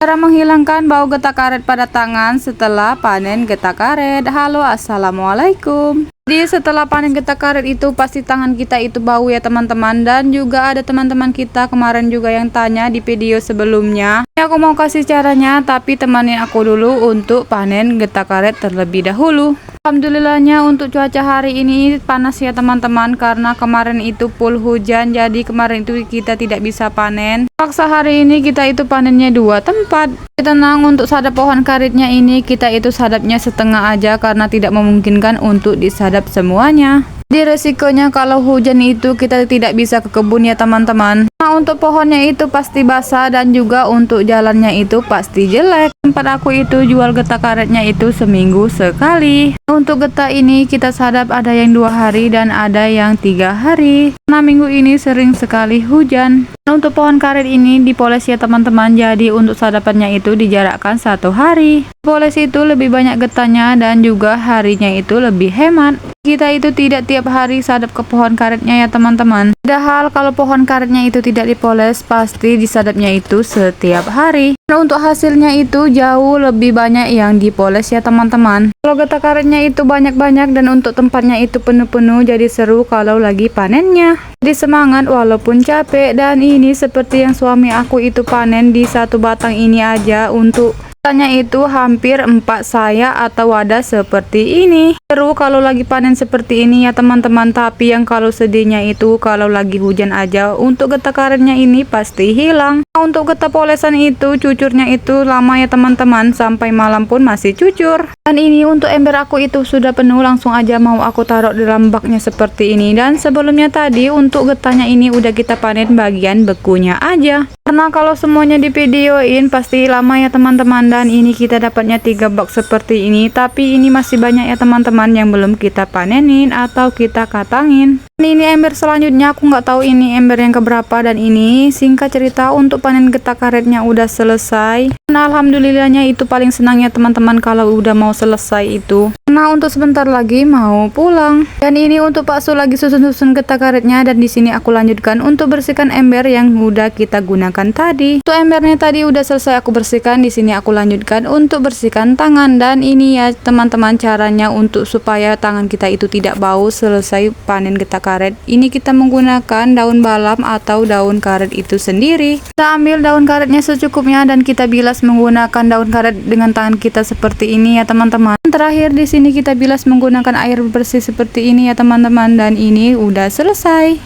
Cara menghilangkan bau getah karet pada tangan setelah panen getah karet. Halo, assalamualaikum. Jadi setelah panen getah karet itu pasti tangan kita itu bau ya teman-teman. Dan juga ada teman-teman kita kemarin juga yang tanya di video sebelumnya. Ini aku mau kasih caranya, tapi temanin aku dulu untuk panen getah karet terlebih dahulu. Alhamdulillahnya untuk cuaca hari ini panas ya teman-teman, karena kemarin itu full hujan, jadi kemarin itu kita tidak bisa panen. Paksa hari ini kita itu panennya 2 tempat. Tenang, untuk sadap pohon karetnya ini kita itu sadapnya setengah aja karena tidak memungkinkan untuk disadap semuanya. Di resikonya kalau hujan itu kita tidak bisa ke kebun ya teman-teman. Nah, untuk pohonnya itu pasti basah dan juga untuk jalannya itu pasti jelek. Tempat aku itu jual getah karetnya itu seminggu sekali. Untuk getah ini kita sadap ada yang 2 hari dan ada yang 3 hari. Nah, minggu ini sering sekali hujan. Nah, untuk pohon karet ini dipoles ya teman-teman, jadi untuk sadapannya itu dijarakkan 1 hari. Poles itu lebih banyak getahnya dan juga harinya itu lebih hemat. Kita itu tidak tiap hari sadap ke pohon karetnya ya teman-teman. Padahal kalau pohon karetnya itu tidak dipoles, pasti disadapnya itu setiap hari. Nah, untuk hasilnya itu jauh lebih banyak yang dipoles ya teman-teman. Kalau getah karetnya itu banyak-banyak dan untuk tempatnya itu penuh-penuh, jadi seru kalau lagi panennya. Jadi semangat walaupun capek. Dan ini seperti yang suami aku itu panen di 1 batang ini aja, untuk tanya itu hampir 4 saya atau wadah seperti ini. Seru kalau lagi panen seperti ini ya teman-teman. Tapi yang kalau sedihnya itu kalau lagi hujan aja, untuk getah karetnya ini pasti hilang. Nah, untuk getah polesan itu cucurnya itu lama ya teman-teman, sampai malam pun masih cucur. Dan ini untuk ember aku itu sudah penuh, langsung aja mau aku taruh di dalam baknya seperti ini. Dan sebelumnya tadi untuk getahnya ini udah kita panen bagian bekunya aja, karena kalau semuanya di videoin pasti lama ya teman-teman. Dan ini kita dapatnya 3 bak seperti ini, tapi ini masih banyak ya teman-teman yang belum kita panenin atau kita katangin. Ini ember selanjutnya, aku nggak tahu ini ember yang keberapa. Dan ini singkat cerita untuk panen getah karetnya udah selesai. Nah, alhamdulillahnya itu paling senang ya teman-teman kalau udah mau selesai itu. Nah, untuk sebentar lagi mau pulang. Dan ini untuk Pak Su lagi susun-susun getah karetnya, dan di sini aku lanjutkan untuk bersihkan ember yang udah kita gunakan tadi. Untuk embernya tadi udah selesai aku bersihkan, di sini aku lanjutkan untuk bersihkan tangan. Dan ini ya teman-teman caranya untuk supaya tangan kita itu tidak bau selesai panen getah karet. Ini kita menggunakan daun balam atau daun karet itu sendiri. Kita ambil daun karetnya secukupnya dan kita bilas menggunakan daun karet dengan tangan kita seperti ini ya teman-teman. Terakhir di sini kita bilas menggunakan air bersih seperti ini ya teman-teman. Dan ini udah selesai.